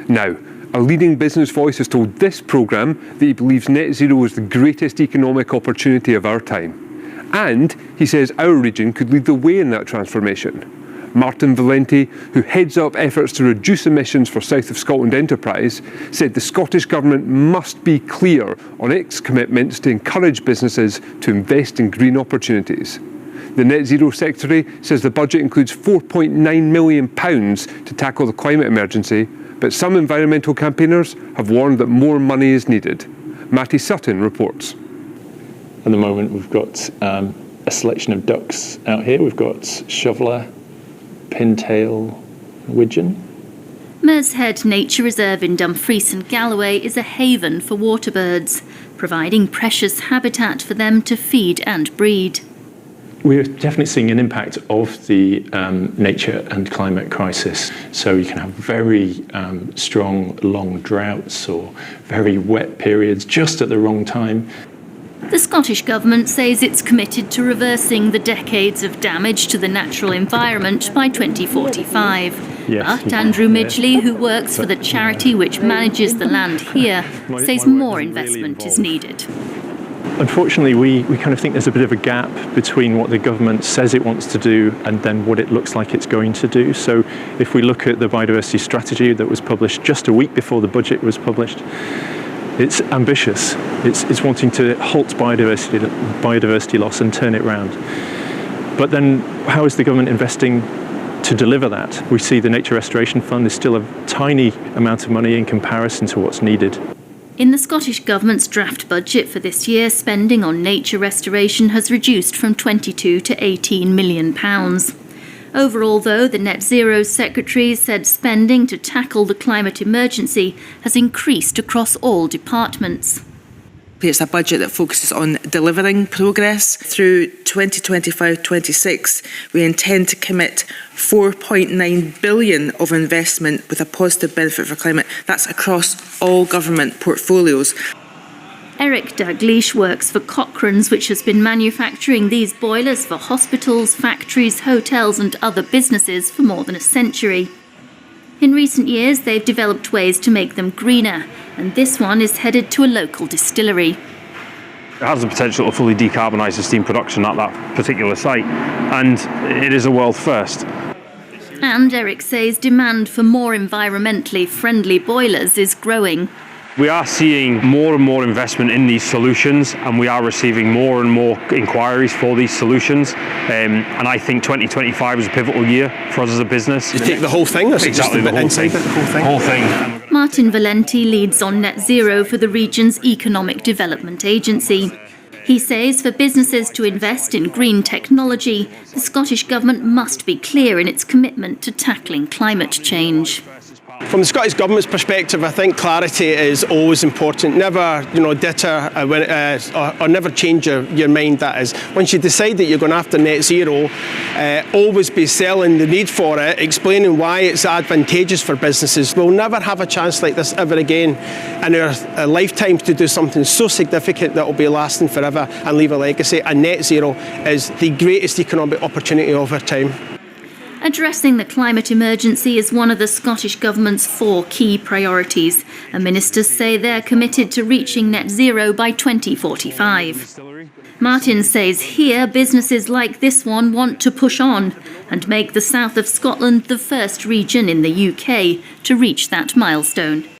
Now, a leading business voice has told this programme that he believes net zero is the greatest economic opportunity of our time. And he says our region could lead the way in that transformation. Martin Valenti, who heads up efforts to reduce emissions for South of Scotland Enterprise, said the Scottish Government must be clear on its commitments to encourage businesses to invest in green opportunities. The Net Zero Secretary says the budget includes £4.9 million to tackle the climate emergency, but some environmental campaigners have warned that more money is needed. Matty Sutton reports. At the moment, we've got a selection of ducks out here. We've got shoveler, pintail, widgeon. Mershead Nature Reserve in Dumfries and Galloway is a haven for waterbirds, providing precious habitat for them to feed and breed. We're definitely seeing an impact of the nature and climate crisis. So you can have very strong, long droughts or very wet periods just at the wrong time. The Scottish Government says it's committed to reversing the decades of damage to the natural environment by 2045. Yes, but Andrew Midgley, who works for the charity which manages the land here, says more investment is needed. Unfortunately, we kind of think there's a bit of a gap between what the government says it wants to do and then what it looks like it's going to do. So if we look at the biodiversity strategy that was published just a week before the budget was published, it's ambitious. It's wanting to halt biodiversity loss and turn it round. But then how is the government investing to deliver that? We see the Nature Restoration Fund is still a tiny amount of money in comparison to what's needed. In the Scottish Government's draft budget for this year, spending on nature restoration has reduced from £22 to £18 million. Overall, though, the Net Zero Secretary said spending to tackle the climate emergency has increased across all departments. It's a budget that focuses on delivering progress. Through 2025-26, we intend to commit £4.9 billion of investment with a positive benefit for climate. That's across all government portfolios. Eric Dalgleish works for Cochrane's, which has been manufacturing these boilers for hospitals, factories, hotels and other businesses for more than a century. In recent years, they've developed ways to make them greener, and this one is headed to a local distillery. It has the potential to fully decarbonise the steam production at that particular site, and it is a world first. And Eric says demand for more environmentally friendly boilers is growing. We are seeing more and more investment in these solutions, and we are receiving more and more inquiries for these solutions. And I think 2025 is a pivotal year for us as a business. You take the whole thing, or exactly the whole thing. Martin Valenti leads on net zero for the region's Economic Development Agency. He says for businesses to invest in green technology, the Scottish Government must be clear in its commitment to tackling climate change. From the Scottish Government's perspective, I think clarity is always important. Never, deter or never change your mind, that is. Once you decide that you're going after net zero, always be selling the need for it, explaining why it's advantageous for businesses. We'll never have a chance like this ever again in our lifetimes to do something so significant that will be lasting forever and leave a legacy. And net zero is the greatest economic opportunity of our time. Addressing the climate emergency is one of the Scottish Government's 4 key priorities, and ministers say they're committed to reaching net zero by 2045. Martin says here businesses like this one want to push on and make the south of Scotland the first region in the UK to reach that milestone.